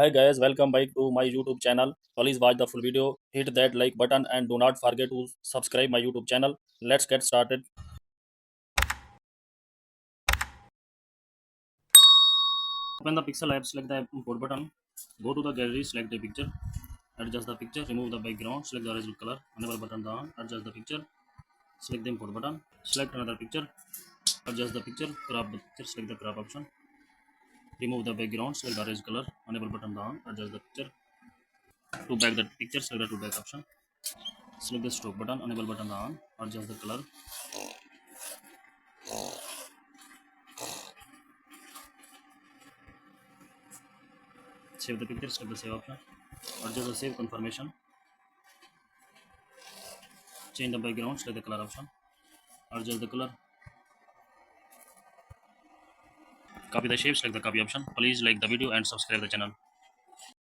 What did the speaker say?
Hi guys, welcome back to my YouTube channel. Please watch the full video, hit that like button and do not forget to subscribe my YouTube channel. Let's get started. Open the Pixel app, select the import button. Go to the gallery, select the picture, adjust the picture, remove the background, select the original color, enable button down, adjust the picture, select the import button, select another picture, adjust the picture, crop the picture, select the crop option, remove the background, select the original color, enable button down, adjust the picture, to back the picture, select the to back option, select the stroke button, enable button down, adjust the color, save the picture, select the save option, adjust the save confirmation, change the background, select the color option, adjust the color, copy the shape, select the copy option. Please like the video and subscribe the channel.